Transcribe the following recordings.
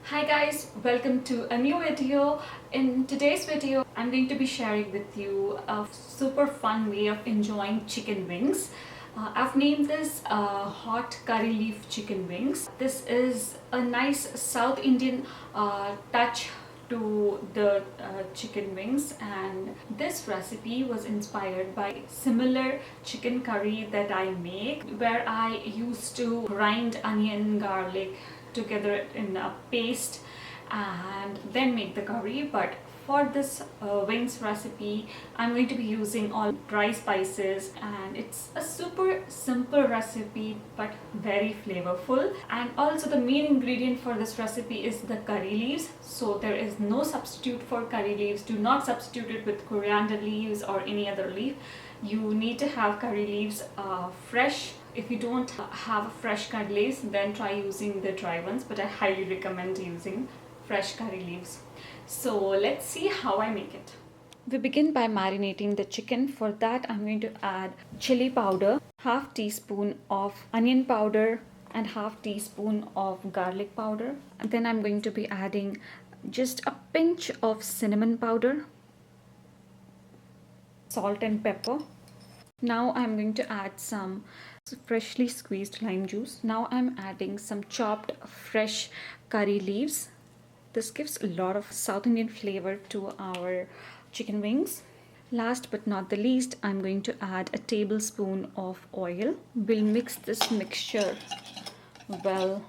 Hi guys, welcome to a new video. In today's video, I'm going to be sharing with you a super fun way of enjoying chicken wings. I've named this hot curry leaf chicken wings. This is a nice South Indian touch to the chicken wings, and this recipe was inspired by similar chicken curry that I make, where I used to grind onion, garlic together in a paste and then make the curry. But for this wings recipe, I'm going to be using all dry spices, and it's a super simple recipe but very flavorful. And also the main ingredient for this recipe is the curry leaves, so there is no substitute for curry leaves. Do not substitute it with coriander leaves or any other leaf. You need to have curry leaves fresh. If you don't have fresh curry leaves, then try using the dry ones, but I highly recommend using fresh curry leaves. So let's see how I make it. We begin by marinating the chicken. For that, I'm going to add chili powder, half teaspoon of onion powder, and half teaspoon of garlic powder. And then I'm going to be adding just a pinch of cinnamon powder, salt and pepper. Now I'm going to add some freshly squeezed lime juice. Now I'm adding some chopped fresh curry leaves. This gives a lot of South Indian flavor to our chicken wings. Last but not the least, I'm going to add a tablespoon of oil. We'll mix this mixture well.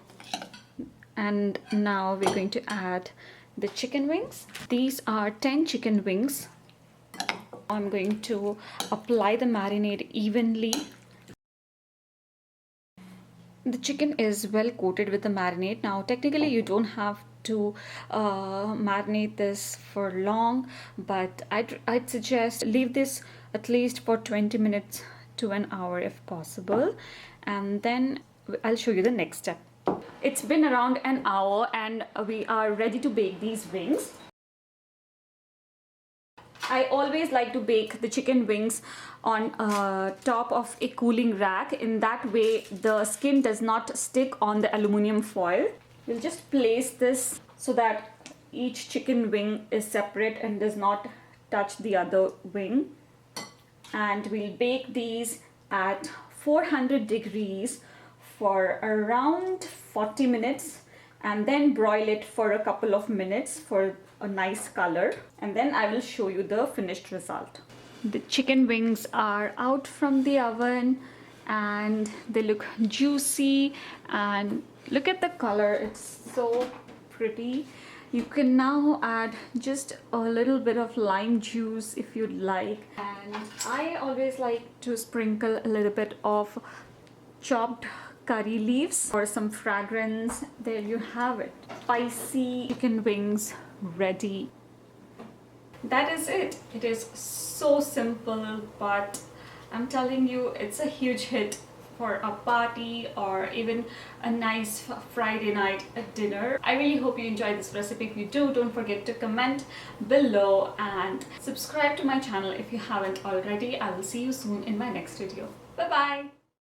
And now we're going to add the chicken wings. These are 10 chicken wings. I'm going to apply the marinade evenly. The chicken is well coated with the marinade. Now technically you don't have to marinate this for long, but I'd suggest leave this at least for 20 minutes to an hour if possible, and then I'll show you the next step. It's been around an hour and we are ready to bake these wings. I always like to bake the chicken wings on top of a cooling rack. In that way, the skin does not stick on the aluminum foil. We'll just place this so that each chicken wing is separate and does not touch the other wing. And we'll bake these at 400 degrees for around 40 minutes, and then broil it for a couple of minutes for a nice color, and then I will show you the finished result. The chicken wings are out from the oven and they look juicy, and look at the color, it's so pretty. You can now add just a little bit of lime juice if you'd like, and I always like to sprinkle a little bit of chopped curry leaves for some fragrance. There you have it, spicy chicken wings ready. That is it. It is so simple, but I'm telling you, it's a huge hit for a party or even a nice Friday night dinner. I really hope you enjoyed this recipe. If you do, don't forget to comment below and subscribe to my channel if you haven't already. I will see you soon in my next video. Bye bye.